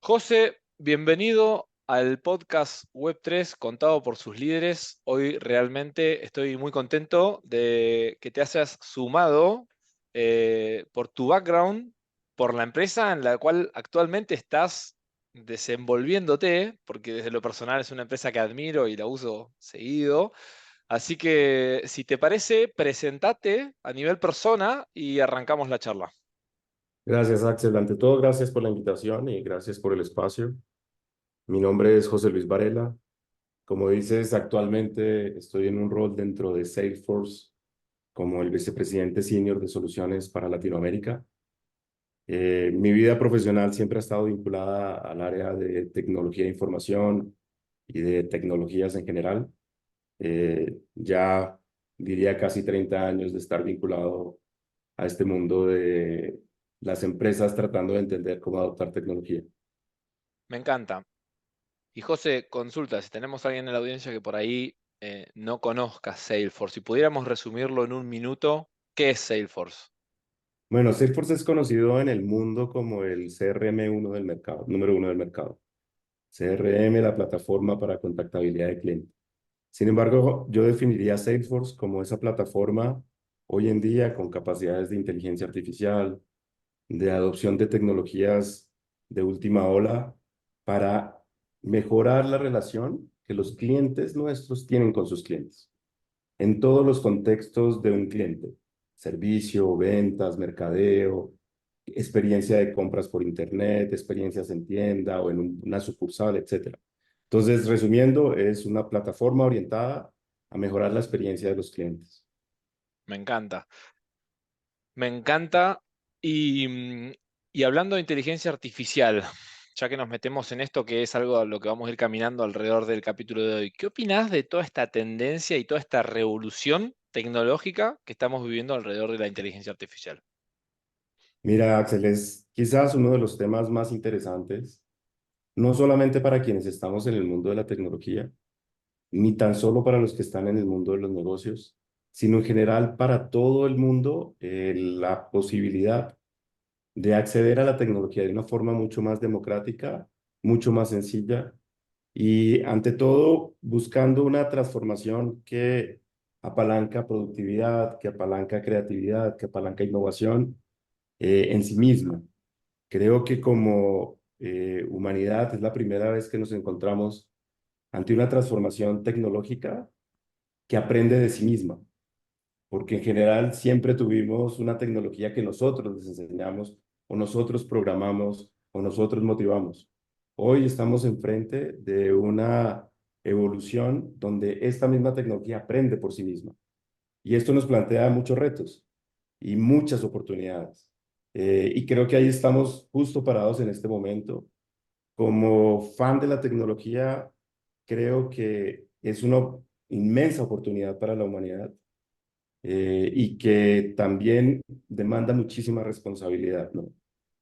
José, bienvenido al podcast Web3 contado por sus líderes. Hoy realmente estoy muy contento de que te hayas sumado por tu background, por la empresa en la cual actualmente estás desenvolviéndote, porque desde lo personal es una empresa que admiro y la uso seguido. Así que, si te parece, presentate a nivel persona y arrancamos la charla. Gracias, Axel. Ante todo, gracias por la invitación y gracias por el espacio. Mi nombre es José Luis Varela. Como dices, actualmente estoy en un rol dentro de Salesforce como el vicepresidente senior de soluciones para Latinoamérica. Mi vida profesional siempre ha estado vinculada al área de tecnología de información y de tecnologías en general. Ya diría casi 30 años de estar vinculado a este mundo de las empresas tratando de entender cómo adoptar tecnología. Me encanta. Y José, consulta, si tenemos a alguien en la audiencia que por ahí no conozca Salesforce, si pudiéramos resumirlo en un minuto, ¿qué es Salesforce? Bueno, Salesforce es conocido en el mundo como el CRM uno del mercado, número uno del mercado. CRM, la plataforma para contactabilidad de cliente. Sin embargo, yo definiría Salesforce como esa plataforma hoy en día con capacidades de inteligencia artificial, de adopción de tecnologías de última ola para mejorar la relación que los clientes nuestros tienen con sus clientes en todos los contextos de un cliente: servicio, ventas, mercadeo, experiencia de compras por internet, experiencias en tienda o en una sucursal, etcétera. Entonces, resumiendo, es una plataforma orientada a mejorar la experiencia de los clientes. Me encanta. Me encanta. Y, y hablando de inteligencia artificial, ya que nos metemos en esto, que es algo a lo que vamos a ir caminando alrededor del capítulo de hoy, ¿qué opinás de toda esta tendencia y toda esta revolución tecnológica que estamos viviendo alrededor de la inteligencia artificial? Mira, Axel, es quizás uno de los temas más interesantes, no solamente para quienes estamos en el mundo de la tecnología, ni tan solo para los que están en el mundo de los negocios, sino en general para todo el mundo, la posibilidad de acceder a la tecnología de una forma mucho más democrática, mucho más sencilla y ante todo buscando una transformación que apalanca productividad, que apalanca creatividad, que apalanca innovación en sí misma. Creo que como humanidad es la primera vez que nos encontramos ante una transformación tecnológica que aprende de sí misma, porque en general siempre tuvimos una tecnología que nosotros les enseñamos o nosotros programamos o nosotros motivamos. Hoy estamos enfrente de una evolución donde esta misma tecnología aprende por sí misma. Y esto nos plantea muchos retos y muchas oportunidades. Y creo que ahí estamos justo parados en este momento. Como fan de la tecnología, creo que es una inmensa oportunidad para la humanidad y que también demanda muchísima responsabilidad, ¿no?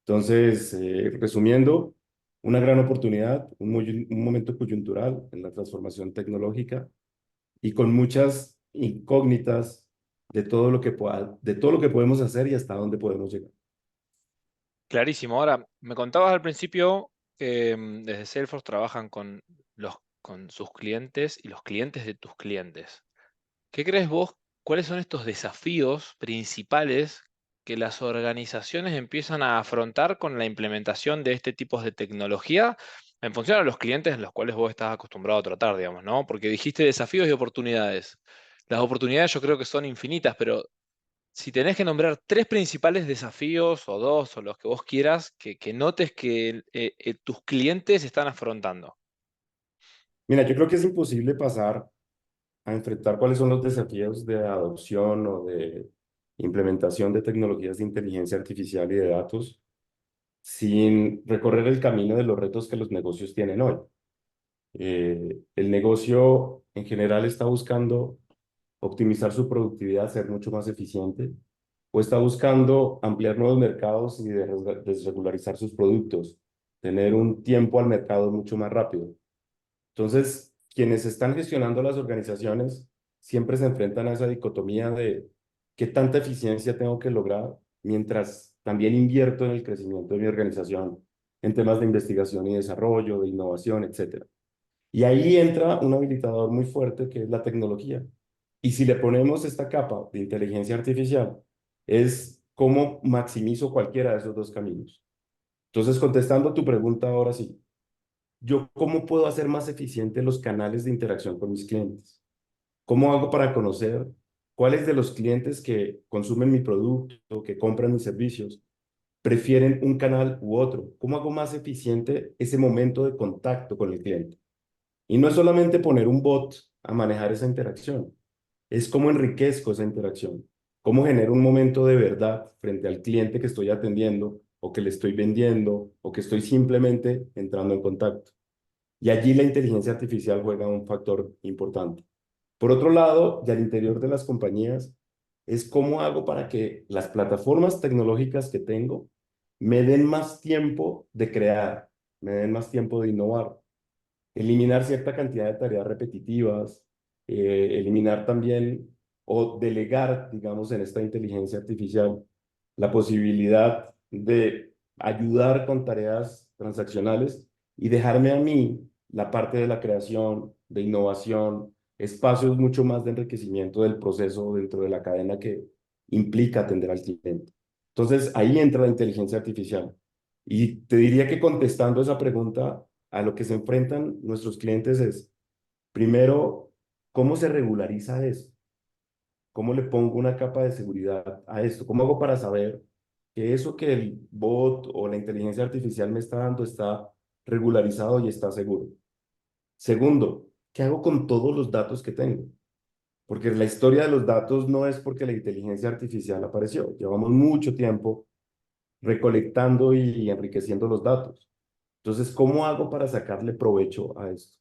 Entonces, resumiendo, una gran oportunidad, un momento coyuntural en la transformación tecnológica y con muchas incógnitas de todo lo que podemos hacer y hasta dónde podemos llegar. Clarísimo. Ahora, me contabas al principio que desde Salesforce trabajan con sus clientes y los clientes de tus clientes. ¿Qué crees vos? ¿Cuáles son estos desafíos principales que las organizaciones empiezan a afrontar con la implementación de este tipo de tecnología en función a los clientes en los cuales vos estás acostumbrado a tratar, digamos, ¿no? Porque dijiste desafíos y oportunidades. Las oportunidades yo creo que son infinitas, pero si tenés que nombrar tres principales desafíos o dos o los que vos quieras que notes que tus clientes están afrontando. Mira, yo creo que es imposible pasar a enfrentar cuáles son los desafíos de adopción o de implementación de tecnologías de inteligencia artificial y de datos sin recorrer el camino de los retos que los negocios tienen hoy. El negocio en general está buscando optimizar su productividad, ser mucho más eficiente, o está buscando ampliar nuevos mercados y desregularizar sus productos, tener un tiempo al mercado mucho más rápido. Entonces, quienes están gestionando las organizaciones siempre se enfrentan a esa dicotomía de qué tanta eficiencia tengo que lograr mientras también invierto en el crecimiento de mi organización, en temas de investigación y desarrollo, de innovación, etcétera. Y ahí entra un habilitador muy fuerte que es la tecnología. Y si le ponemos esta capa de inteligencia artificial, es cómo maximizo cualquiera de esos dos caminos. Entonces, contestando a tu pregunta ahora sí, ¿yo cómo puedo hacer más eficientes los canales de interacción con mis clientes? ¿Cómo hago para conocer cuáles de los clientes que consumen mi producto, que compran mis servicios, prefieren un canal u otro? ¿Cómo hago más eficiente ese momento de contacto con el cliente? Y no es solamente poner un bot a manejar esa interacción, es cómo enriquezco esa interacción, cómo genero un momento de verdad frente al cliente que estoy atendiendo o que le estoy vendiendo o que estoy simplemente entrando en contacto. Y allí la inteligencia artificial juega un factor importante. Por otro lado, y al interior de las compañías, es cómo hago para que las plataformas tecnológicas que tengo me den más tiempo de crear, me den más tiempo de innovar, eliminar cierta cantidad de tareas repetitivas, eliminar también o delegar, digamos, en esta inteligencia artificial la posibilidad de ayudar con tareas transaccionales y dejarme a mí la parte de la creación, de innovación, espacios mucho más de enriquecimiento del proceso dentro de la cadena que implica atender al cliente. Entonces, ahí entra la inteligencia artificial. Y te diría que contestando esa pregunta, a lo que se enfrentan nuestros clientes es, primero, ¿cómo se regulariza eso? ¿Cómo le pongo una capa de seguridad a esto? ¿Cómo hago para saber que eso que el bot o la inteligencia artificial me está dando está regularizado y está seguro? Segundo, ¿qué hago con todos los datos que tengo? Porque la historia de los datos no es porque la inteligencia artificial apareció. Llevamos mucho tiempo recolectando y enriqueciendo los datos. Entonces, ¿cómo hago para sacarle provecho a esto?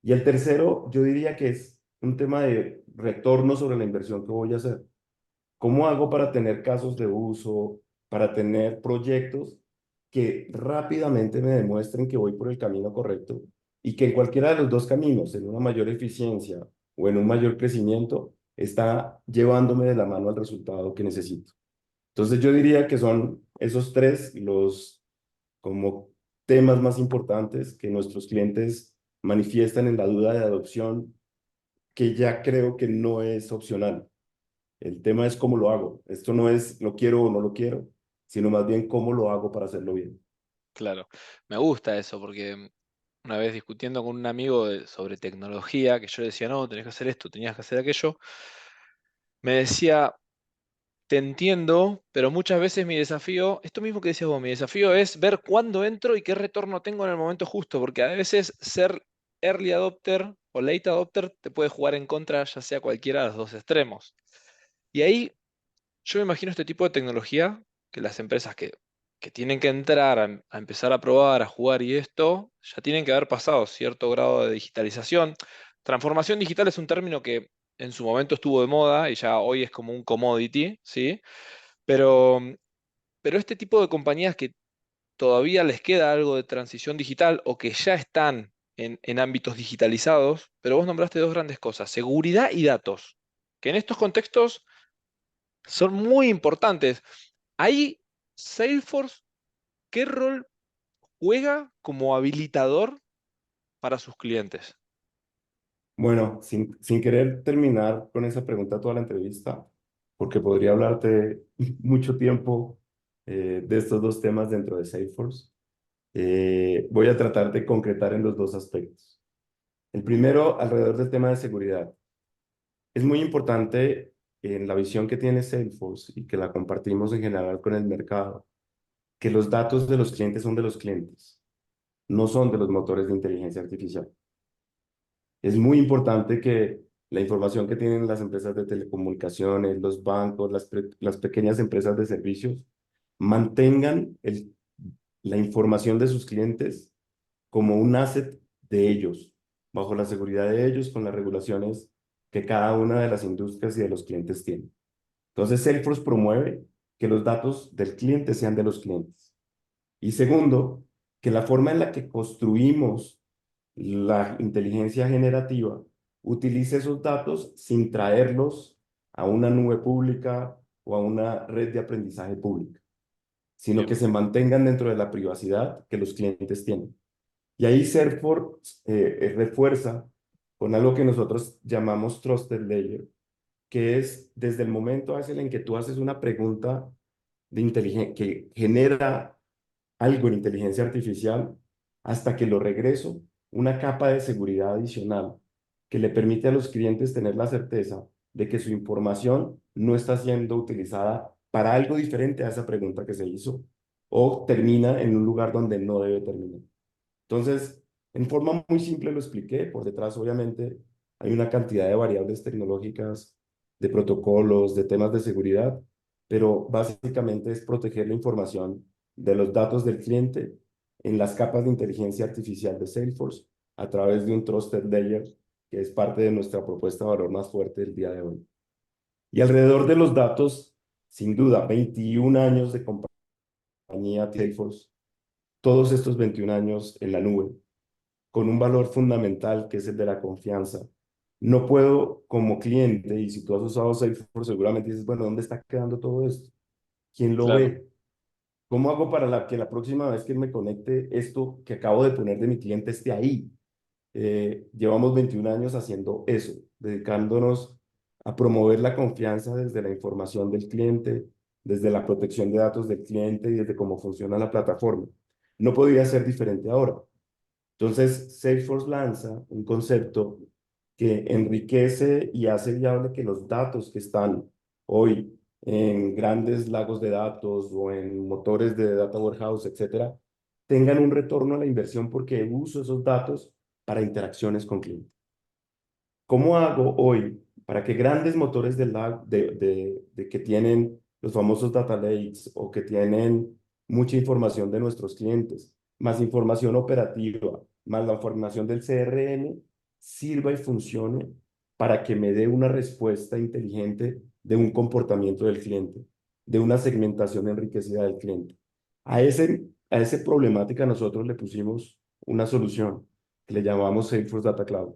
Y el tercero, yo diría que es un tema de retorno sobre la inversión que voy a hacer. ¿Cómo hago para tener casos de uso, para tener proyectos que rápidamente me demuestren que voy por el camino correcto y que en cualquiera de los dos caminos, en una mayor eficiencia o en un mayor crecimiento, está llevándome de la mano al resultado que necesito? Entonces yo diría que son esos tres los como temas más importantes que nuestros clientes manifiestan en la duda de adopción, que ya creo que no es opcional. El tema es cómo lo hago. Esto no es lo quiero o no lo quiero, sino más bien cómo lo hago para hacerlo bien. Claro, me gusta eso porque una vez discutiendo con un amigo sobre tecnología, que yo le decía, no, tenés que hacer esto, tenías que hacer aquello, me decía, te entiendo, pero muchas veces mi desafío, esto mismo que decías vos, mi desafío es ver cuándo entro y qué retorno tengo en el momento justo, porque a veces ser early adopter o late adopter te puede jugar en contra, ya sea cualquiera de los dos extremos. Y ahí yo me imagino este tipo de tecnología, que las empresas que tienen que entrar a empezar a probar, a jugar y esto, ya tienen que haber pasado cierto grado de digitalización. Transformación digital es un término que en su momento estuvo de moda y ya hoy es como un commodity, ¿sí? Pero, pero este tipo de compañías que todavía les queda algo de transición digital o que ya están en ámbitos digitalizados, pero vos nombraste dos grandes cosas, seguridad y datos, que en estos contextos son muy importantes. Ahí, Salesforce, ¿qué rol juega como habilitador para sus clientes? Bueno, sin querer terminar con esa pregunta toda la entrevista, porque podría hablarte mucho tiempo de estos dos temas dentro de Salesforce, voy a tratar de concretar en los dos aspectos. El primero, alrededor del tema de seguridad. Es muy importante en la visión que tiene Salesforce y que la compartimos en general con el mercado, que los datos de los clientes son de los clientes, no son de los motores de inteligencia artificial. Es muy importante que la información que tienen las empresas de telecomunicaciones, los bancos, las pequeñas empresas de servicios, mantengan la información de sus clientes como un asset de ellos, bajo la seguridad de ellos, con las regulaciones que cada una de las industrias y de los clientes tiene. Entonces, Salesforce promueve que los datos del cliente sean de los clientes. Y segundo, que la forma en la que construimos la inteligencia generativa utilice esos datos sin traerlos a una nube pública o a una red de aprendizaje pública, sino Bien, que se mantengan dentro de la privacidad que los clientes tienen. Y ahí Salesforce refuerza con algo que nosotros llamamos Trusted Layer, que es desde el momento Axel, en que tú haces una pregunta de que genera algo en inteligencia artificial, hasta que lo regreso, una capa de seguridad adicional que le permite a los clientes tener la certeza de que su información no está siendo utilizada para algo diferente a esa pregunta que se hizo o termina en un lugar donde no debe terminar. Entonces, en forma muy simple lo expliqué. Por detrás, obviamente, hay una cantidad de variables tecnológicas, de protocolos, de temas de seguridad, pero básicamente es proteger la información de los datos del cliente en las capas de inteligencia artificial de Salesforce a través de un Trusted Layer, que es parte de nuestra propuesta de valor más fuerte del día de hoy. Y alrededor de los datos, sin duda, 21 años de compañía Salesforce, todos estos 21 años en la nube con un valor fundamental que es el de la confianza. No puedo como cliente, y si tú has usado Salesforce, seguramente dices, bueno, ¿dónde está quedando todo esto? ¿Quién lo claro, ve? ¿Cómo hago para que la próxima vez que me conecte, esto que acabo de poner de mi cliente esté ahí? Llevamos 21 años haciendo eso, dedicándonos a promover la confianza desde la información del cliente, desde la protección de datos del cliente y desde cómo funciona la plataforma. No podría ser diferente ahora. Entonces, Salesforce lanza un concepto que enriquece y hace viable que los datos que están hoy en grandes lagos de datos o en motores de data warehouse, etcétera, tengan un retorno a la inversión porque uso esos datos para interacciones con clientes. ¿Cómo hago hoy para que grandes motores de que tienen los famosos data lakes o que tienen mucha información de nuestros clientes, más información operativa, más la información del CRM, sirva y funcione para que me dé una respuesta inteligente de un comportamiento del cliente, de una segmentación enriquecida del cliente? A ese problemática nosotros le pusimos una solución que le llamamos Salesforce Data Cloud.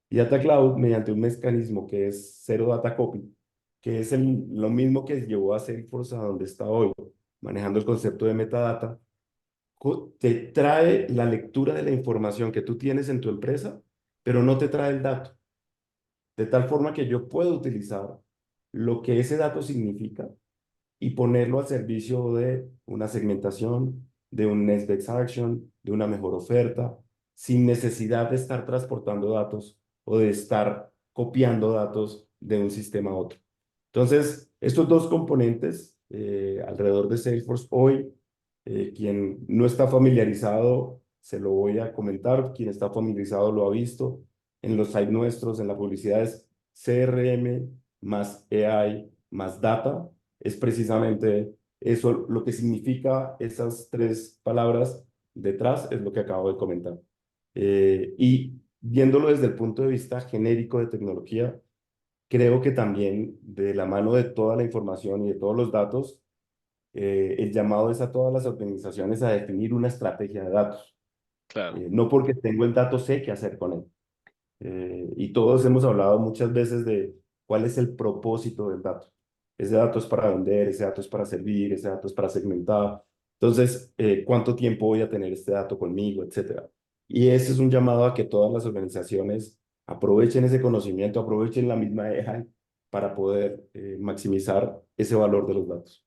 Y Data Cloud, mediante un mecanismo que es Zero Data Copy, que es lo mismo que llevó a Salesforce a donde está hoy, manejando el concepto de metadata, te trae la lectura de la información que tú tienes en tu empresa, pero no te trae el dato. De tal forma que yo puedo utilizar lo que ese dato significa y ponerlo al servicio de una segmentación, de un next best action, de una mejor oferta, sin necesidad de estar transportando datos o de estar copiando datos de un sistema a otro. Entonces, estos dos componentes alrededor de Salesforce hoy, quien no está familiarizado, se lo voy a comentar, quien está familiarizado lo ha visto en los sites nuestros, en la publicidad es CRM más AI más data, es precisamente eso, lo que significa esas tres palabras detrás, es lo que acabo de comentar. Y viéndolo desde el punto de vista genérico de tecnología, creo que también de la mano de toda la información y de todos los datos, el llamado es a todas las organizaciones a definir una estrategia de datos. claro. No porque tengo el dato sé qué hacer con él. Y todos hemos hablado muchas veces de cuál es el propósito del dato. Ese dato es para vender, ese dato es para servir, ese dato es para segmentar. Entonces, ¿cuánto tiempo voy a tener este dato conmigo, etcétera? Y ese es un llamado a que todas las organizaciones aprovechen ese conocimiento, aprovechen la misma AI para poder maximizar ese valor de los datos.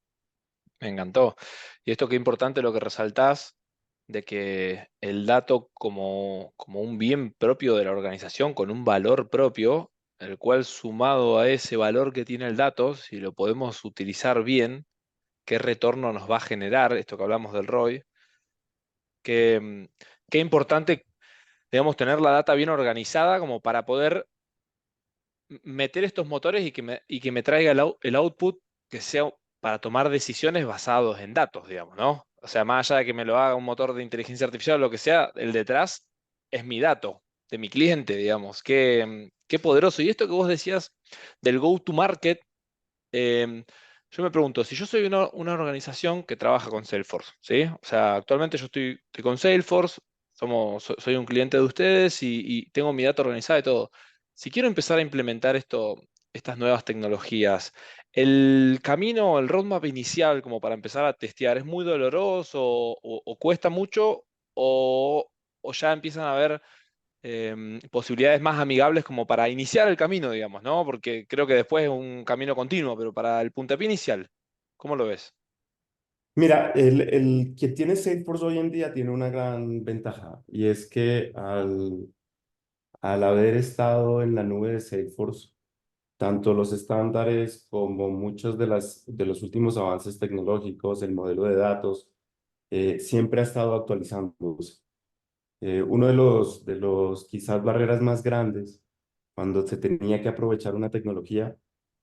Me encantó. Y esto qué importante lo que resaltás de que el dato como un bien propio de la organización, con un valor propio, el cual sumado a ese valor que tiene el dato, si lo podemos utilizar bien, qué retorno nos va a generar, esto que hablamos del ROI, que, qué importante, digamos, tener la data bien organizada como para poder meter estos motores y que me traiga el output que sea para tomar decisiones basados en datos, digamos, ¿no? O sea, más allá de que me lo haga un motor de inteligencia artificial o lo que sea, el detrás es mi dato, de mi cliente, digamos. Qué poderoso. Y esto que vos decías del go-to-market, yo me pregunto, si yo soy una organización que trabaja con Salesforce, ¿sí? O sea, actualmente yo estoy con Salesforce, soy un cliente de ustedes y tengo mi data organizada y todo. Si quiero empezar a implementar estas nuevas tecnologías, El camino, el roadmap inicial, como para empezar a testear, ¿es muy doloroso o cuesta mucho o, o ya empiezan a haber posibilidades más amigables como para iniciar el camino, digamos, ¿no? Porque creo que después es un camino continuo, pero para el puntapié inicial, ¿cómo lo ves? Mira, el que tiene Salesforce hoy en día tiene una gran ventaja y es que al haber estado en la nube de Salesforce, tanto los estándares como muchos de los últimos avances tecnológicos, el modelo de datos, siempre ha estado actualizándose. Uno de los quizás barreras más grandes cuando se tenía que aprovechar una tecnología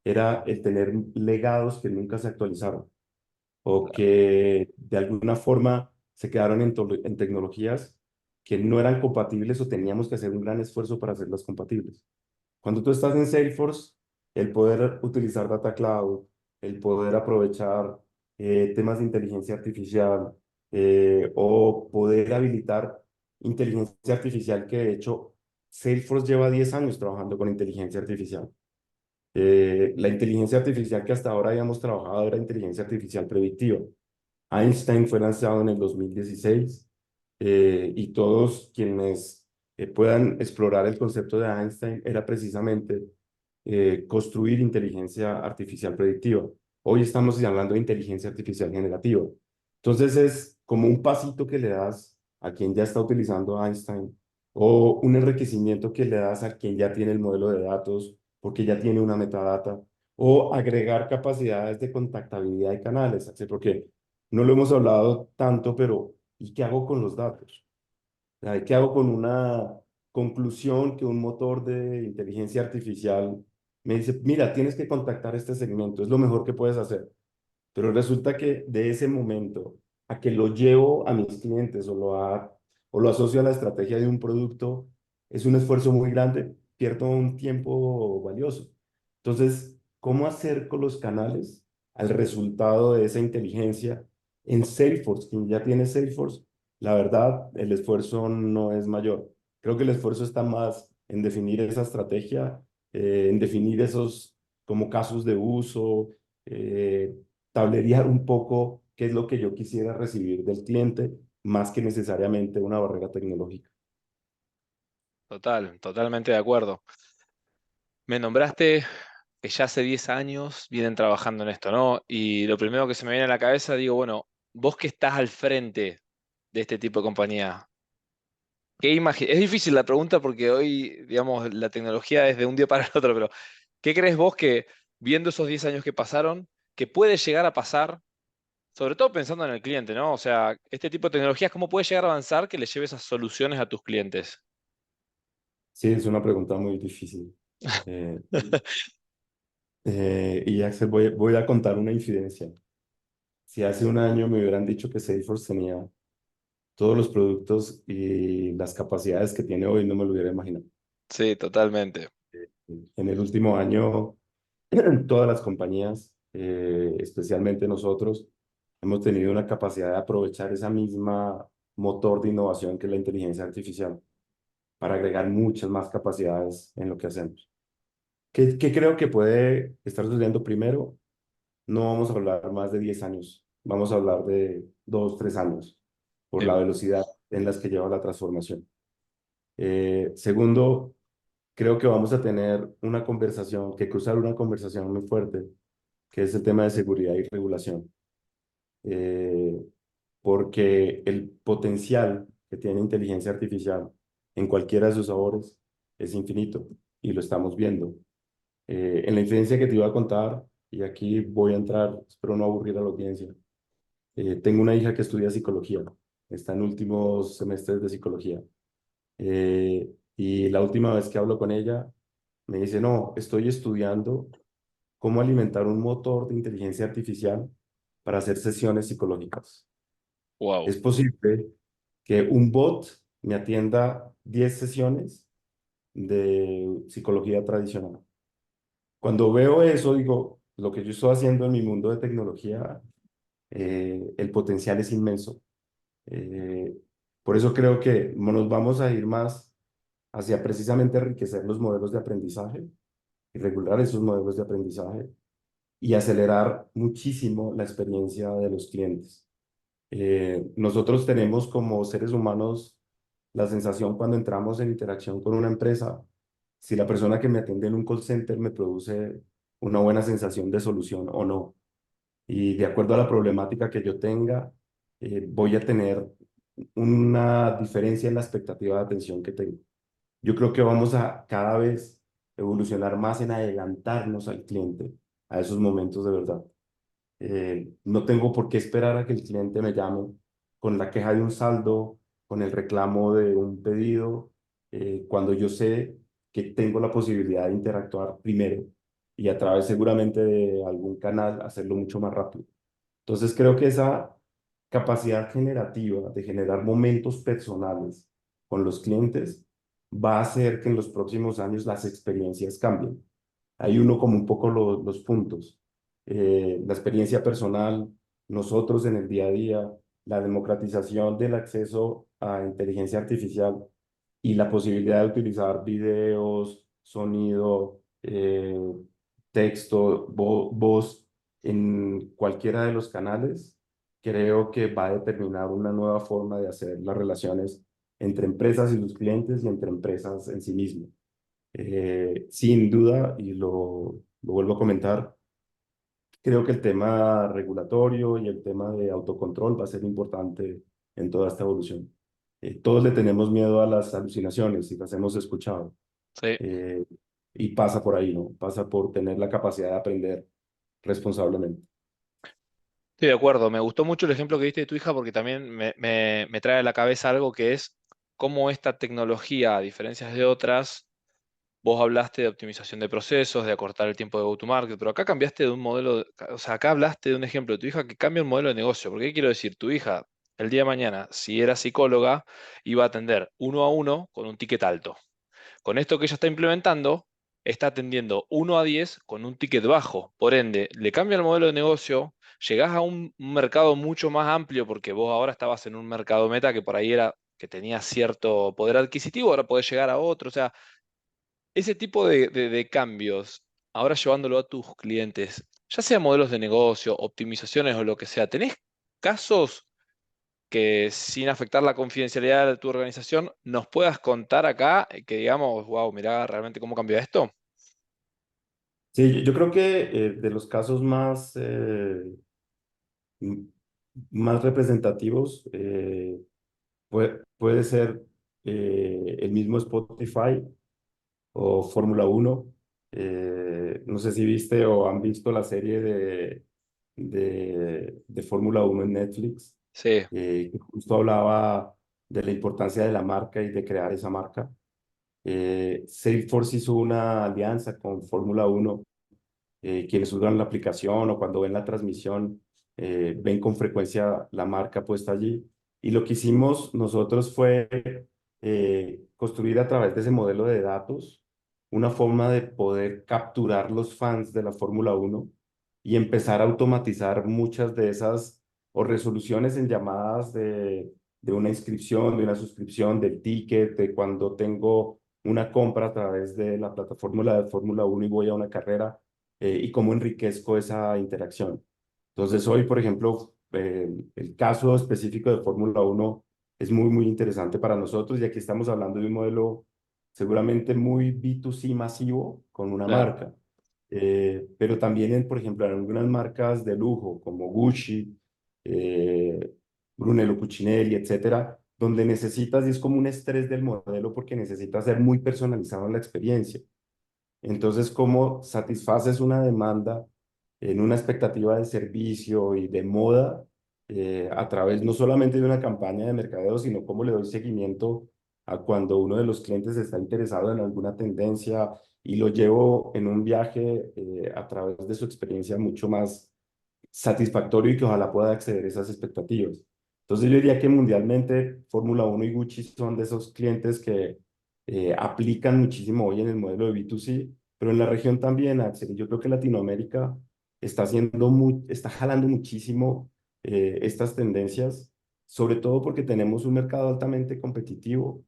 era el tener legados que nunca se actualizaron o Claro, que de alguna forma se quedaron en tecnologías que no eran compatibles o teníamos que hacer un gran esfuerzo para hacerlas compatibles. Cuando tú estás en Salesforce, el poder utilizar Data Cloud, el poder aprovechar temas de inteligencia artificial o poder habilitar inteligencia artificial, que de hecho Salesforce lleva 10 años trabajando con inteligencia artificial. La inteligencia artificial que hasta ahora habíamos trabajado era inteligencia artificial predictiva. Einstein fue lanzado en el 2016 y todos quienes puedan explorar el concepto de Einstein era precisamente construir inteligencia artificial predictiva. Hoy estamos hablando de inteligencia artificial generativa. Entonces es como un pasito que le das a quien ya está utilizando Einstein o un enriquecimiento que le das a quien ya tiene el modelo de datos porque ya tiene una metadata o agregar capacidades de contactabilidad de canales, ¿sí? Porque no lo hemos hablado tanto, pero ¿y qué hago con los datos? ¿Qué hago con una conclusión que un motor de inteligencia artificial me dice, mira, tienes que contactar este segmento, es lo mejor que puedes hacer? Pero resulta que de ese momento a que lo llevo a mis clientes o lo asocio a la estrategia de un producto, es un esfuerzo muy grande, pierdo un tiempo valioso. Entonces, ¿cómo hacer con los canales al resultado de esa inteligencia en Salesforce? Quien ya tiene Salesforce, la verdad, el esfuerzo no es mayor. Creo que el esfuerzo está más en definir esa estrategia, en definir esos como casos de uso, eh, tablerear un poco qué es lo que yo quisiera recibir del cliente, más que necesariamente una barrera tecnológica. totalmente de acuerdo. Me nombraste que ya hace 10 años vienen trabajando en esto, ¿no? Y lo primero que se me viene a la cabeza, digo, bueno, vos que estás al frente de este tipo de compañía, es difícil la pregunta porque hoy, digamos, la tecnología es de un día para el otro, pero ¿qué crees vos que, viendo esos 10 años que pasaron, que puede llegar a pasar, sobre todo pensando en el cliente, ¿no? O sea, este tipo de tecnologías, ¿cómo puede llegar a avanzar que le lleve esas soluciones a tus clientes? Sí, es una pregunta muy difícil. Eh, y Axel, voy a contar una infidencia. Si hace un año me hubieran dicho que Salesforce tenía todos los productos y las capacidades que tiene hoy, no me lo hubiera imaginado. Sí, totalmente. En el último año, todas las compañías, especialmente nosotros, hemos tenido una capacidad de aprovechar esa misma motor de innovación que es la inteligencia artificial para agregar muchas más capacidades en lo que hacemos. ¿Qué creo que puede estar sucediendo? Primero, no vamos a hablar más de 10 años, vamos a hablar de 2, 3 años por la Bien, velocidad en las que lleva la transformación. Segundo, creo que vamos a tener una conversación, que cruzar una conversación muy fuerte, que es el tema de seguridad y regulación. Eh, Porque el potencial que tiene inteligencia artificial en cualquiera de sus sabores es infinito y lo estamos viendo. En la infidencia que te iba a contar, y aquí voy a entrar, espero no aburrir a la audiencia, tengo una hija que estudia psicología, está en últimos semestres de psicología. Y la última vez que hablo con ella, me dice, no, estoy estudiando cómo alimentar un motor de inteligencia artificial para hacer sesiones psicológicas. wow. Es posible que un bot me atienda 10 sesiones de psicología tradicional. Cuando veo eso, digo, lo que yo estoy haciendo en mi mundo de tecnología, el potencial es inmenso. Eh, por eso creo que nos vamos a ir más hacia precisamente enriquecer los modelos de aprendizaje y regular esos modelos de aprendizaje y acelerar muchísimo la experiencia de los clientes. Nosotros tenemos como seres humanos la sensación cuando entramos en interacción con una empresa, si la persona que me atiende en un call center me produce una buena sensación de solución o no. Y de acuerdo a la problemática que yo tenga, voy a tener una diferencia en la expectativa de atención que tengo. Yo creo que vamos a cada vez evolucionar más en adelantarnos al cliente a esos momentos de verdad. No tengo por qué esperar a que el cliente me llame con la queja de un saldo, con el reclamo de un pedido, cuando yo sé que tengo la posibilidad de interactuar primero y a través seguramente de algún canal hacerlo mucho más rápido. Entonces creo que esa capacidad generativa de generar momentos personales con los clientes va a hacer que en los próximos años las experiencias cambien. Hay uno como un poco los puntos. La experiencia personal, nosotros en el día a día, la democratización del acceso a inteligencia artificial y la posibilidad de utilizar videos, sonido, texto, voz en cualquiera de los canales, creo que va a determinar una nueva forma de hacer las relaciones entre empresas y sus clientes y entre empresas en sí mismas. Sin duda, y lo vuelvo a comentar, creo que el tema regulatorio y el tema de autocontrol va a ser importante en toda esta evolución. Todos le tenemos miedo a las alucinaciones y las hemos escuchado. Sí, eh, y pasa por ahí, ¿no? Pasa por tener la capacidad de aprender responsablemente. estoy de acuerdo. Me gustó mucho el ejemplo que diste de tu hija porque también me trae a la cabeza algo que es cómo esta tecnología, a diferencia de otras, vos hablaste de optimización de procesos, de acortar el tiempo de go-to-market, pero acá cambiaste de un modelo, o sea, acá hablaste de un ejemplo de tu hija que cambia un modelo de negocio. ¿Por qué quiero decir? Tu hija, el día de mañana, si era psicóloga, iba a atender uno a uno con un ticket alto. Con esto que ella está implementando, está atendiendo 1 a 10 con un ticket bajo. Por ende, le cambia el modelo de negocio, llegás a un mercado mucho más amplio porque vos ahora estabas en un mercado meta que por ahí era que tenía cierto poder adquisitivo, ahora podés llegar a otro. O sea, ese tipo de cambios, ahora llevándolo a tus clientes, ya sea modelos de negocio, optimizaciones o lo que sea, ¿tenés casos que sin afectar la confidencialidad de tu organización nos puedas contar acá que digamos, wow, mirá realmente cómo cambió esto? Sí, yo creo que de los casos m- más representativos puede ser el mismo Spotify o Fórmula 1. No sé si viste o han visto la serie de Fórmula 1 en Netflix, Sí, que justo hablaba de la importancia de la marca y de crear esa marca. Salesforce hizo una alianza con Fórmula 1. Quienes usan la aplicación o cuando ven la transmisión, ven con frecuencia la marca puesta allí. Y lo que hicimos nosotros fue construir a través de ese modelo de datos una forma de poder capturar los fans de la Fórmula 1 y empezar a automatizar muchas de esas o resoluciones en llamadas de una inscripción, de una suscripción, del ticket, de cuando tengo una compra a través de la plataforma de Fórmula 1 y voy a una carrera, y cómo enriquezco esa interacción. Entonces, hoy, por ejemplo, el caso específico de Fórmula 1 es muy, muy interesante para nosotros y aquí estamos hablando de un modelo seguramente muy B2C masivo con una claro. marca. Pero también, por ejemplo, en algunas marcas de lujo como Gucci, eh, Brunello Cucinelli, etcétera, donde necesitas, y es como un estrés del modelo porque necesitas ser muy personalizado en la experiencia. Entonces, ¿cómo satisfaces una demanda en una expectativa de servicio y de moda a través no solamente de una campaña de mercadeo, sino cómo le doy seguimiento a cuando uno de los clientes está interesado en alguna tendencia y lo llevo en un viaje a través de su experiencia mucho más satisfactorio y que ojalá pueda acceder a esas expectativas? Entonces yo diría que mundialmente Fórmula 1 y Gucci son de esos clientes que aplican muchísimo hoy en el modelo de B2C, pero en la región también, Axel. Yo creo que Latinoamérica está jalando muchísimo estas tendencias, sobre todo porque tenemos un mercado altamente competitivo,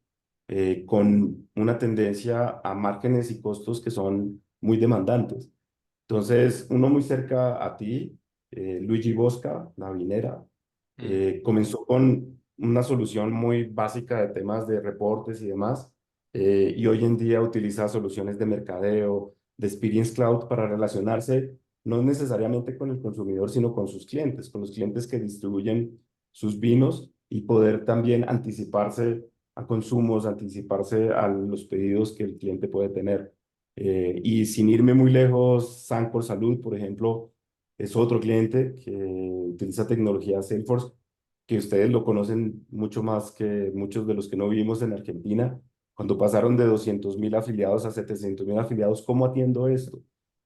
con una tendencia a márgenes y costos que son muy demandantes. Entonces, uno muy cerca a ti, Luigi Bosca, la vinera, Mm. comenzó con una solución muy básica de temas de reportes y demás, y hoy en día utiliza soluciones de mercadeo, de Experience Cloud para relacionarse no necesariamente con el consumidor, sino con los clientes que distribuyen sus vinos y poder también anticiparse a consumos, anticiparse a los pedidos que el cliente puede tener. Y sin irme muy lejos, Sancor Salud, por ejemplo, es otro cliente que utiliza tecnología Salesforce, que ustedes lo conocen mucho más que muchos de los que no vivimos en Argentina. Cuando pasaron de 200.000 afiliados a 700.000 afiliados, ¿cómo atiendo esto?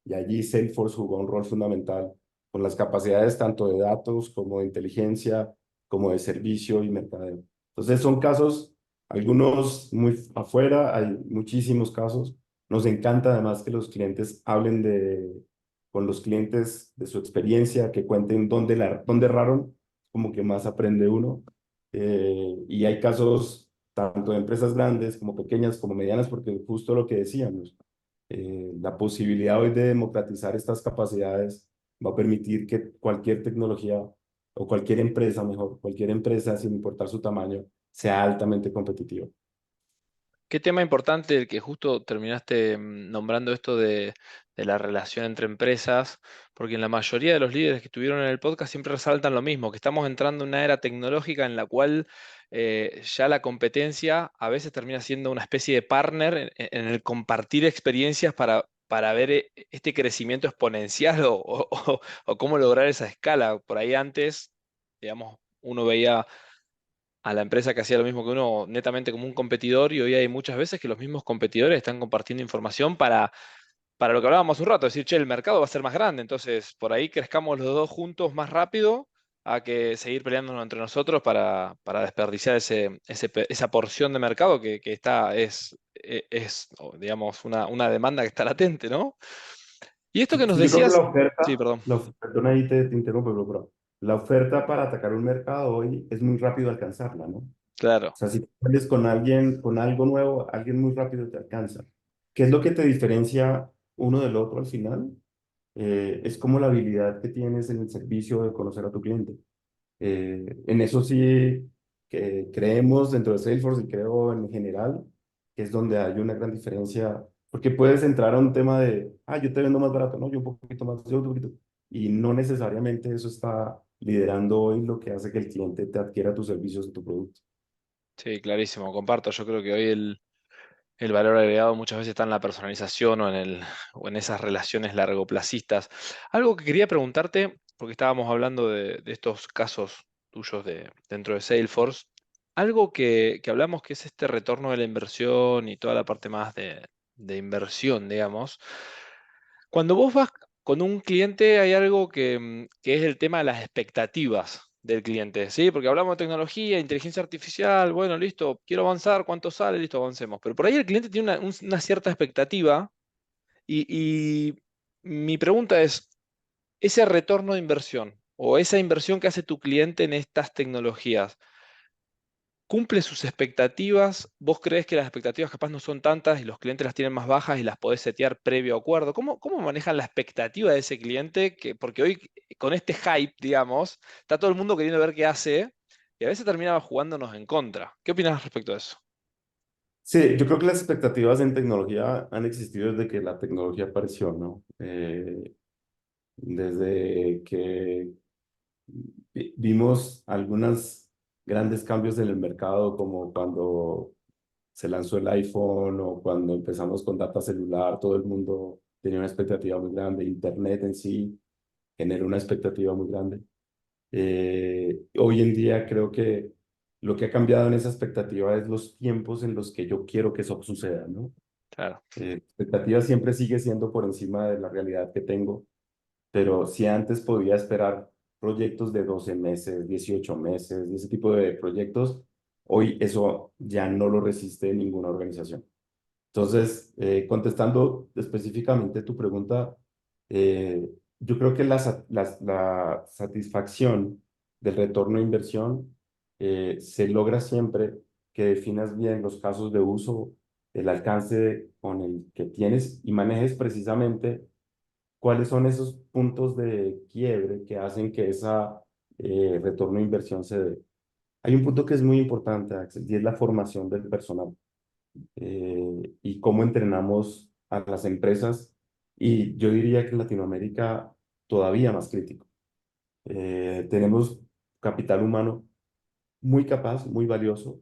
Y allí Salesforce jugó un rol fundamental con las capacidades tanto de datos como de inteligencia, como de servicio y mercadeo. Entonces son casos, algunos muy afuera, hay muchísimos casos. Nos encanta además que los clientes hablen con los clientes de su experiencia, que cuenten dónde erraron, como que más aprende uno. Y hay casos tanto de empresas grandes como pequeñas como medianas, porque justo lo que decíamos, la posibilidad hoy de democratizar estas capacidades va a permitir que cualquier tecnología o cualquier empresa, mejor, cualquier empresa, sin importar su tamaño, sea altamente competitiva. Qué tema importante el que justo terminaste nombrando esto de la relación entre empresas, porque en la mayoría de los líderes que estuvieron en el podcast siempre resaltan lo mismo, que estamos entrando en una era tecnológica en la cual ya la competencia a veces termina siendo una especie de partner en el compartir experiencias para ver este crecimiento exponencial o cómo lograr esa escala. Por ahí antes, digamos, uno veía a la empresa que hacía lo mismo que uno netamente como un competidor y hoy hay muchas veces que los mismos competidores están compartiendo información para lo que hablábamos un rato, decir, che, el mercado va a ser más grande, entonces por ahí crezcamos los dos juntos más rápido a que seguir peleándonos entre nosotros para desperdiciar esa porción de mercado que está, digamos, una demanda que está latente, ¿no? Y esto que Sí, nos sí, yo creo que decías, sí, perdón, perdona ahí te interrumpo, pero la oferta para atacar un mercado hoy es muy rápido alcanzarla, ¿no? O claro. sea, si tú sales con alguien, con algo nuevo, alguien muy rápido te alcanza. ¿Qué es lo que te diferencia uno del otro al final? Es como la habilidad que tienes en el servicio de conocer a tu cliente. En eso sí que creemos dentro de Salesforce y creo en general que es donde hay una gran diferencia, porque puedes entrar a un tema de, yo te vendo más barato, ¿no? Yo un poquito más, yo un poquito, y no necesariamente eso está liderando hoy lo que hace que el cliente te adquiera tus servicios o tu producto. Sí, clarísimo, comparto. Yo creo que hoy el valor agregado muchas veces está en la personalización o en esas relaciones largoplacistas. Algo que quería preguntarte, porque estábamos hablando de estos casos tuyos dentro de Salesforce, algo que hablamos que es este retorno de la inversión y toda la parte más de inversión, digamos. Cuando vos vas con un cliente hay algo que es el tema de las expectativas del cliente, ¿sí? Porque hablamos de tecnología, inteligencia artificial, bueno, listo, quiero avanzar, ¿cuánto sale? Listo, avancemos. Pero por ahí el cliente tiene una cierta expectativa y mi pregunta es, ese retorno de inversión o esa inversión que hace tu cliente en estas tecnologías, ¿cumple sus expectativas? ¿Vos crees que las expectativas capaz no son tantas y los clientes las tienen más bajas y las podés setear previo acuerdo? ¿Cómo manejan la expectativa de ese cliente? Porque hoy con este hype, digamos, está todo el mundo queriendo ver qué hace y a veces termina jugándonos en contra. ¿Qué opinas respecto a eso? Sí, yo creo que las expectativas en tecnología han existido desde que la tecnología apareció, ¿no? Desde que vimos algunos grandes cambios en el mercado, como cuando se lanzó el iPhone o cuando empezamos con data celular, todo el mundo tenía una expectativa muy grande. Internet en sí generó una expectativa muy grande. Hoy en día creo que lo que ha cambiado en esa expectativa es los tiempos en los que yo quiero que eso suceda, ¿no? Claro, Expectativa siempre sigue siendo por encima de la realidad que tengo, pero si antes podía esperar proyectos de 12 meses, 18 meses, y ese tipo de proyectos, hoy eso ya no lo resiste ninguna organización. Entonces, contestando específicamente tu pregunta, eh, yo creo que la satisfacción del retorno de inversión se logra siempre que definas bien los casos de uso, el alcance con el que tienes y manejes precisamente cuáles son esos puntos de quiebre que hacen que esa retorno de inversión se dé. Hay un punto que es muy importante, Axel, y es la formación del personal y cómo entrenamos a las empresas. Y yo diría que en Latinoamérica todavía más crítico. Tenemos capital humano muy capaz, muy valioso,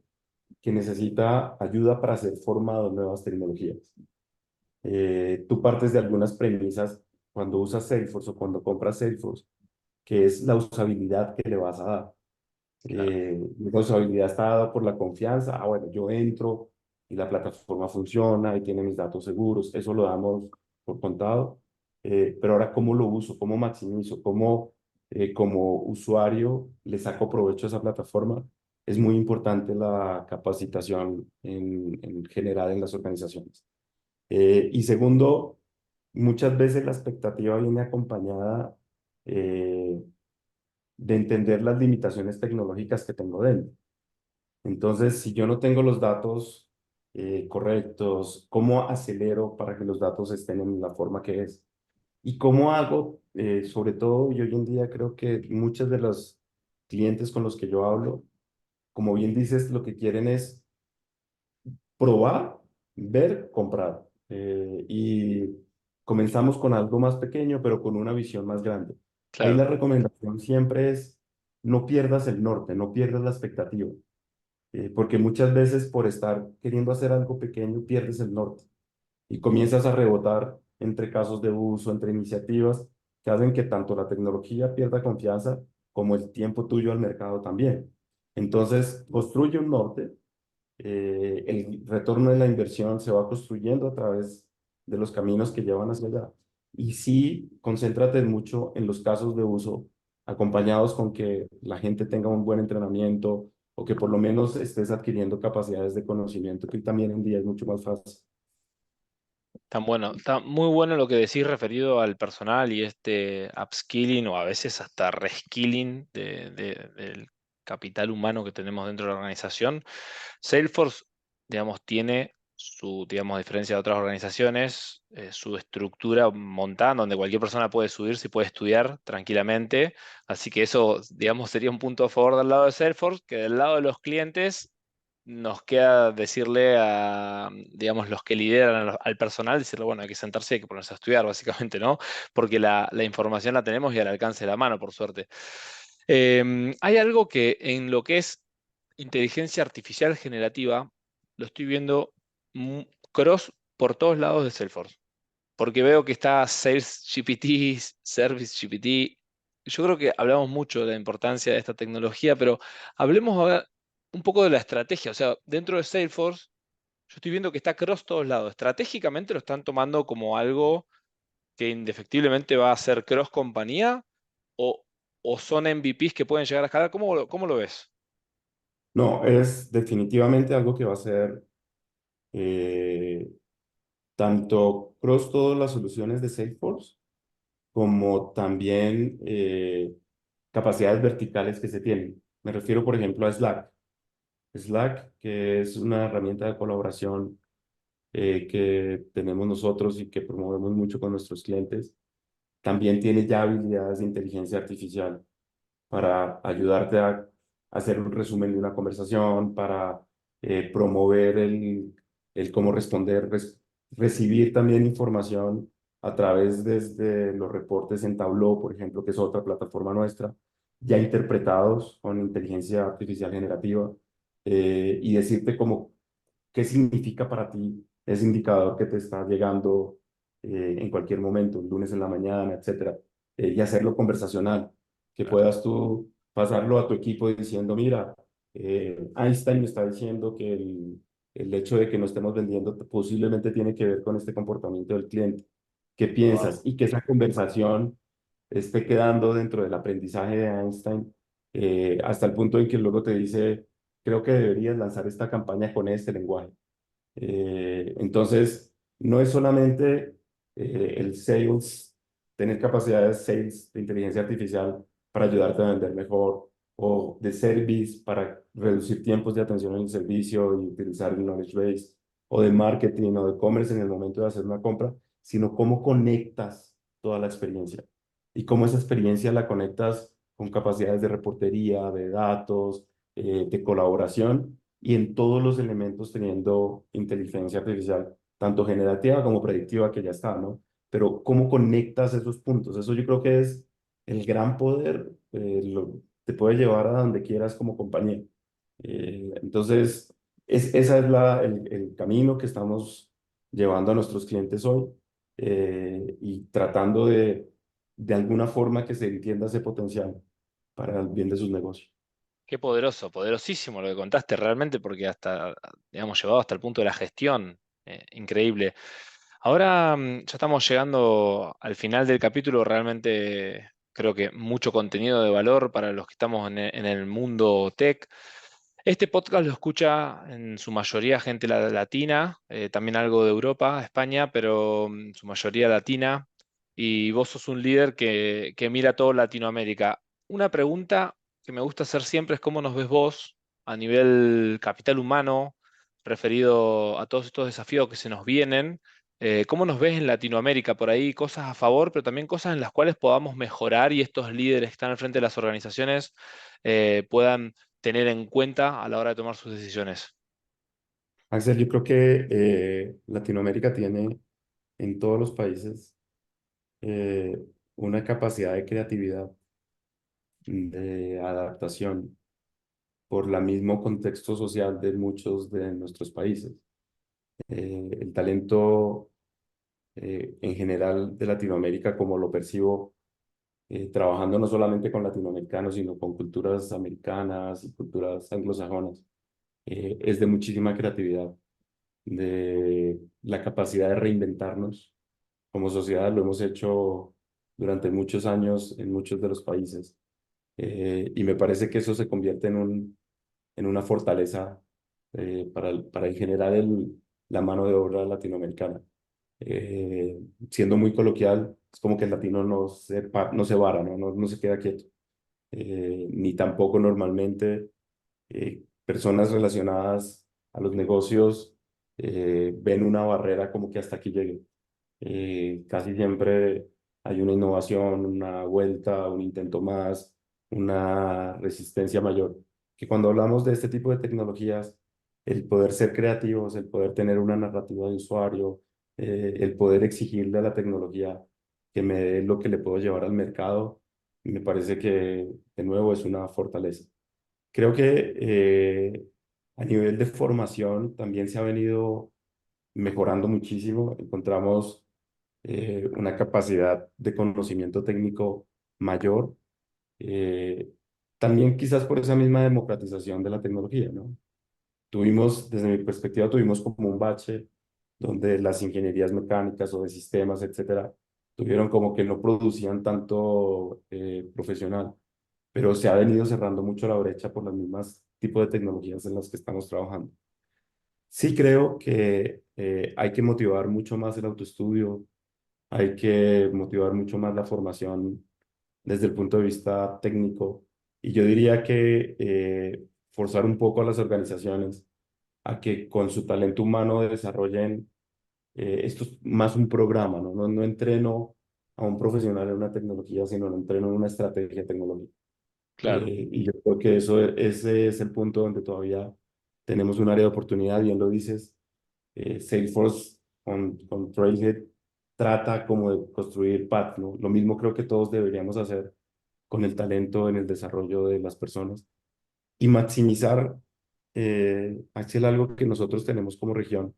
que necesita ayuda para ser formado en nuevas tecnologías. Tú partes de algunas premisas cuando usas Salesforce o cuando compras Salesforce, que es la usabilidad que le vas a dar. Claro. La usabilidad está dada por la confianza. Ah, bueno, yo entro y la plataforma funciona y tiene mis datos seguros. Eso lo damos por contado. Pero ahora, ¿cómo lo uso? ¿Cómo maximizo? ¿Cómo como usuario le saco provecho a esa plataforma? Es muy importante la capacitación en general en las organizaciones. Y segundo, muchas veces la expectativa viene acompañada eh, de entender las limitaciones tecnológicas que tengo dentro. Entonces, si yo no tengo los datos correctos, ¿cómo acelero para que los datos estén en la forma que es? ¿Y cómo hago, sobre todo, y hoy en día creo que muchos de los clientes con los que yo hablo, como bien dices, lo que quieren es probar, ver, comprar. Y comenzamos con algo más pequeño, pero con una visión más grande. Ahí Claro. la recomendación siempre es no pierdas el norte, no pierdas la expectativa, porque muchas veces por estar queriendo hacer algo pequeño pierdes el norte y comienzas a rebotar entre casos de uso, entre iniciativas que hacen que tanto la tecnología pierda confianza como el tiempo tuyo al mercado también. Entonces, construye un norte, el retorno de la inversión se va construyendo a través de los caminos que llevan hacia allá. Y sí, concéntrate mucho en los casos de uso, acompañados con que la gente tenga un buen entrenamiento o que por lo menos estés adquiriendo capacidades de conocimiento, que también en día es mucho más fácil. Tan bueno, está muy bueno lo que decís referido al personal y este upskilling o a veces hasta reskilling del capital humano que tenemos dentro de la organización. Salesforce, digamos, tiene su, digamos, a diferencia de otras organizaciones, su estructura montada donde cualquier persona puede subirse y puede estudiar tranquilamente. Así que eso, digamos, sería un punto a favor del lado de Salesforce, que del lado de los clientes nos queda decirle a, digamos, los que lideran al personal, decirle, bueno, hay que sentarse y hay que ponerse a estudiar, básicamente, ¿no? Porque la información la tenemos y al alcance de la mano, por suerte. Hay algo que en lo que es inteligencia artificial generativa, lo estoy viendo cross por todos lados de Salesforce. Porque veo que está Sales GPT, Service GPT. Yo creo que hablamos mucho de la importancia de esta tecnología, pero hablemos ahora un poco de la estrategia. O sea, dentro de Salesforce, yo estoy viendo que está cross todos lados. Estratégicamente lo están tomando como algo que indefectiblemente va a ser cross compañía o, o son MVPs que pueden llegar a escalar. Cómo lo ves? No, es definitivamente algo que va a ser eh, tanto cross todas las soluciones de Salesforce como también capacidades verticales que se tienen. Me refiero, por ejemplo, a Slack. Slack, que es una herramienta de colaboración que tenemos nosotros y que promovemos mucho con nuestros clientes, también tiene ya habilidades de inteligencia artificial para ayudarte a hacer un resumen de una conversación, para promover el cómo responder, recibir también información a través desde los reportes en Tableau, por ejemplo, que es otra plataforma nuestra, ya interpretados con inteligencia artificial generativa, y decirte cómo qué significa para ti ese indicador que te está llegando en cualquier momento, el lunes en la mañana, etcétera, y hacerlo conversacional, que Claro, puedas tú pasarlo a tu equipo diciendo, mira, Einstein me está diciendo que el hecho de que no estemos vendiendo posiblemente tiene que ver con este comportamiento del cliente. ¿Qué wow, piensas? Y que esa conversación esté quedando dentro del aprendizaje de Einstein hasta el punto en que luego te dice, creo que deberías lanzar esta campaña con este lenguaje. Entonces, no es solamente el sales, tener capacidades sales de inteligencia artificial para ayudarte a vender mejor, o de service para reducir tiempos de atención en el servicio y utilizar el knowledge base, o de marketing o de commerce en el momento de hacer una compra, sino cómo conectas. toda la experiencia. Y cómo esa experiencia la conectas con capacidades de reportería, de datos, de colaboración y en todos los elementos teniendo inteligencia artificial, tanto generativa como predictiva, que ya está, ¿no? Pero cómo conectas esos puntos, eso yo creo que es el gran poder, te puede llevar a donde quieras como compañía. Entonces, esa es el camino que estamos llevando a nuestros clientes hoy y tratando de alguna forma que se entienda ese potencial para el bien de sus negocios. Qué poderoso, poderosísimo lo que contaste realmente, porque hasta, digamos, llevado hasta el punto de la gestión, increíble. Ahora ya estamos llegando al final del capítulo, realmente creo que mucho contenido de valor para los que estamos en el mundo tech. Este podcast lo escucha en su mayoría gente latina, también algo de Europa, España, pero su mayoría latina. Y vos sos un líder que mira todo Latinoamérica. Una pregunta que me gusta hacer siempre es cómo nos ves vos a nivel capital humano, referido a todos estos desafíos que se nos vienen. ¿Cómo nos ves en Latinoamérica? Por ahí cosas a favor, pero también cosas en las cuales podamos mejorar y estos líderes que están al frente de las organizaciones puedan tener en cuenta a la hora de tomar sus decisiones. Axel, yo creo que Latinoamérica tiene en todos los países eh, una capacidad de creatividad, de adaptación por el mismo contexto social de muchos de nuestros países. El talento en general de Latinoamérica, como lo percibo, trabajando no solamente con latinoamericanos, sino con culturas americanas y culturas anglosajonas, es de muchísima creatividad, de la capacidad de reinventarnos. Como sociedad lo hemos hecho durante muchos años en muchos de los países y me parece que eso se convierte en una fortaleza para en general la mano de obra latinoamericana. Eh, Siendo muy coloquial, es como que el latino no se vara, ¿no? No se queda quieto. Ni tampoco normalmente personas relacionadas a los negocios ven una barrera como que hasta aquí llegue. Casi siempre hay una innovación, una vuelta, un intento más, una resistencia mayor. Que cuando hablamos de este tipo de tecnologías, el poder ser creativos, el poder tener una narrativa de usuario, el poder exigirle a la tecnología que me dé lo que le puedo llevar al mercado, me parece que de nuevo es una fortaleza. Creo que a nivel de formación también se ha venido mejorando muchísimo. Encontramos una capacidad de conocimiento técnico mayor, eh, también quizás por esa misma democratización de la tecnología, ¿no? Desde mi perspectiva, tuvimos como un bache donde las ingenierías mecánicas o de sistemas, etcétera, tuvieron como que no producían tanto profesional, pero se ha venido cerrando mucho la brecha por las mismas tipos de tecnologías en las que estamos trabajando. Sí creo que hay que motivar mucho más el autoestudio, hay que motivar mucho más la formación desde el punto de vista técnico. Y yo diría que forzar un poco a las organizaciones a que con su talento humano desarrollen, esto es más un programa, ¿no? No entreno a un profesional en una tecnología, sino lo entreno en una estrategia tecnológica. Claro. Y yo creo que ese es el punto donde todavía tenemos un área de oportunidad, bien lo dices. Salesforce con Trailhead trata como de construir path, ¿no? Lo mismo creo que todos deberíamos hacer con el talento en el desarrollo de las personas y maximizar, Axel, algo que nosotros tenemos como región,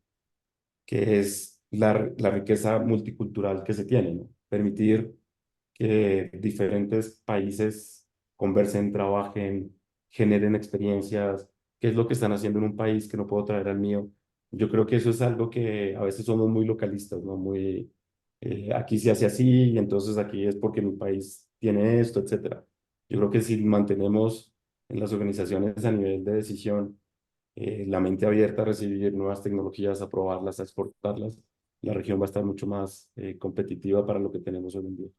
que es la riqueza multicultural que se tiene, ¿no? Permitir que diferentes países conversen, trabajen, generen experiencias, qué es lo que están haciendo en un país que no puedo traer al mío. Yo creo que eso es algo que a veces somos muy localistas, ¿no? Muy, aquí se hace así y entonces aquí es porque mi país tiene esto, etcétera. Yo creo que si mantenemos en las organizaciones a nivel de decisión la mente abierta a recibir nuevas tecnologías, a probarlas, a exportarlas, la región va a estar mucho más competitiva para lo que tenemos hoy en día.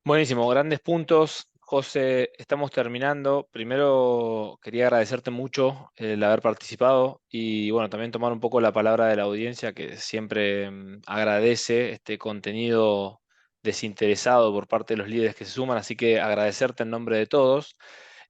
Buenísimo, grandes puntos. José, estamos terminando. Primero quería agradecerte mucho el haber participado y bueno, también tomar un poco la palabra de la audiencia que siempre agradece este contenido desinteresado por parte de los líderes que se suman, así que agradecerte en nombre de todos.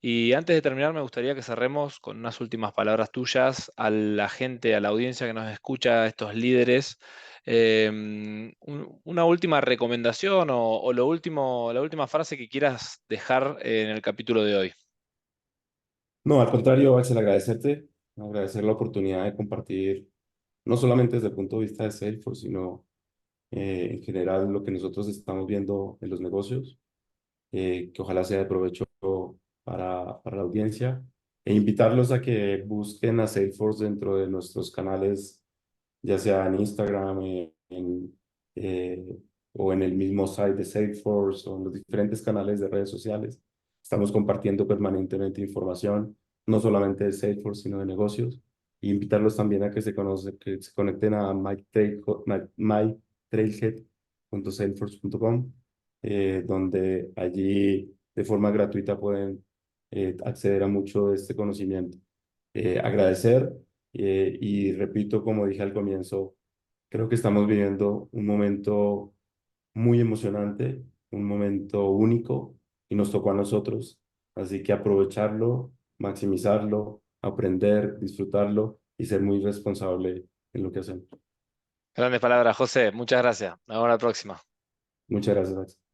Y antes de terminar, me gustaría que cerremos con unas últimas palabras tuyas a la gente, a la audiencia que nos escucha, a estos líderes. Una última recomendación o lo último, la última frase que quieras dejar en el capítulo de hoy. No, al contrario, Axel, agradecerte, agradecer la oportunidad de compartir, no solamente desde el punto de vista de Salesforce, sino en general lo que nosotros estamos viendo en los negocios, que ojalá sea de provecho para la audiencia, e invitarlos a que busquen a Salesforce dentro de nuestros canales, ya sea en Instagram, eh, o en el mismo site de Salesforce, o en los diferentes canales de redes sociales. Estamos compartiendo permanentemente información, no solamente de Salesforce, sino de negocios. Y invitarlos también a que se conecten a mytrailhead.salesforce.com, donde allí de forma gratuita pueden acceder a mucho de este conocimiento. Agradecer, y repito, como dije al comienzo, creo que estamos viviendo un momento muy emocionante, un momento único, y nos tocó a nosotros. Así que aprovecharlo, maximizarlo, aprender, disfrutarlo y ser muy responsable en lo que hacemos. Grandes palabras, José. Muchas gracias. Nos vemos la próxima. Muchas gracias, Max.